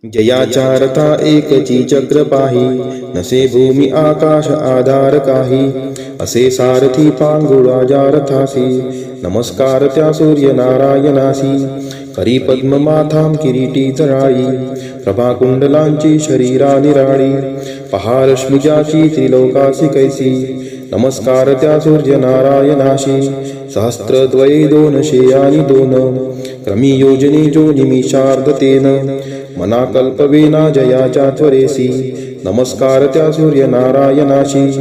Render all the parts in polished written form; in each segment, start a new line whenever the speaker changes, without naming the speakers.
जयाचारता एकची चक्र पाही, नसे भूमी आकाश आधार काही. असे सारथी पांगुळा जारथासी, नमस्कार त्या सूर्य नारायणासी. करी पद्म माथां किरीटी जळाई, प्रभा कुंडलांची शरीरा निराळी. पहा रश्मिजाची त्रिलोकासी कैसी, नमस्कार त्या सूर्य नारायणाशी. सहस्त्रद्वये दोनशे आणि दोन, क्रमी योजने जो निमिषार्धतेन. मना कल्पवेना जयाच्या त्वरेसी, नमस्कार त्या सूर्य नारायणाशी.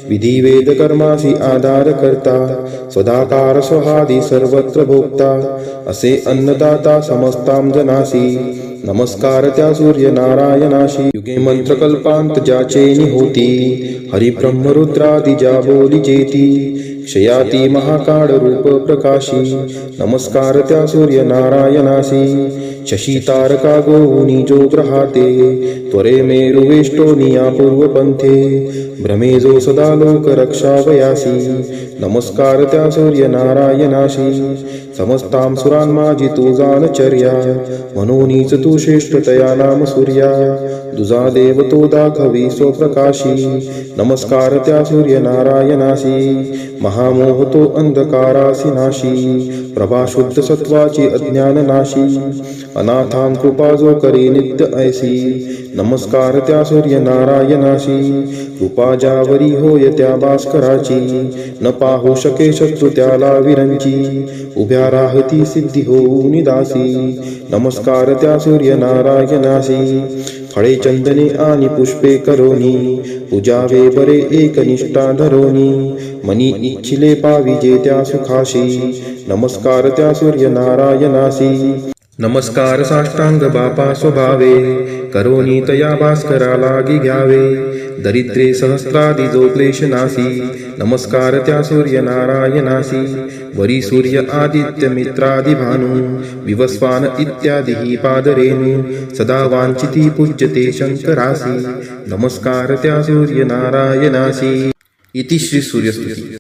विधी वेद कर्मासी आधार करता, स्वदाकार स्वहादी सर्वत्र भोक्ता. असे अन्नदाता समस्तां जनासी, नमस्कार त्या सूर्य नारायणाशी. युगे मंत्र कल्पांत ज्याचे निहोती, हरिब्रह्म रुद्रादी ज्या बोली जेती. क्षयाती महाकाळ रूप प्रकाशी, नमस्कार त्या सूर्य नारायणासी. शशी तारका गोहुनी जो ग्रहाते, त्वरे मेरुवेष्टोनिया पूर्वपंथे. भ्रमे जो सदा लोक रक्षावयासी, नमस्कार त्या सूर्य नारायणाशी. समस्तां सुरान् माझी तू जानचर्या, म्हणूनच तू श्रेष्ठतया नाम सूर्या. तुझा देव तो दाखवी स्वप्रकाशी, नमस्कार त्या सूर्य नारायणासी. महामोह तो अंधकारासी नाशी, प्रभा शुद्ध सत्वाची अज्ञान नाशी. अनाथां कृपा जो करी नित्य ऐसी, नमस्कार त्या सूर्य नारायणाशी. कृपा ज्यावरी होय त्या भास्कराची, न पाहू शके शत्रू त्याला विरंची. उभ्या राहती सिद्धी होऊन दासी, नमस्कार त्या सूर्य नारायणासी. फळे चंदने आणि पुष्पे करोनी, पूजावे बरे एकनिष्ठा धरोनी. मनी इच्छिले पाविजे त्या सुखाशी, नमस्कार त्या सूर्य नारायणासी. नमस्कार साष्टांग बापा स्वभावे, करोनी तया भास्करा लागी घ्यावे. दरिद्रे सहस्रादी जो क्लेश नासी, नमस्कार त्या सूर्य नारायणासी. वरी सूर्य आदित्य मित्रादि भानु, विवस्वान इत्यादी पादरेणु. सदा वांछिती पूज्यते शंकरासी, नमस्कार त्या सूर्य नारायणासी. इति श्री सूर्यस्तुती.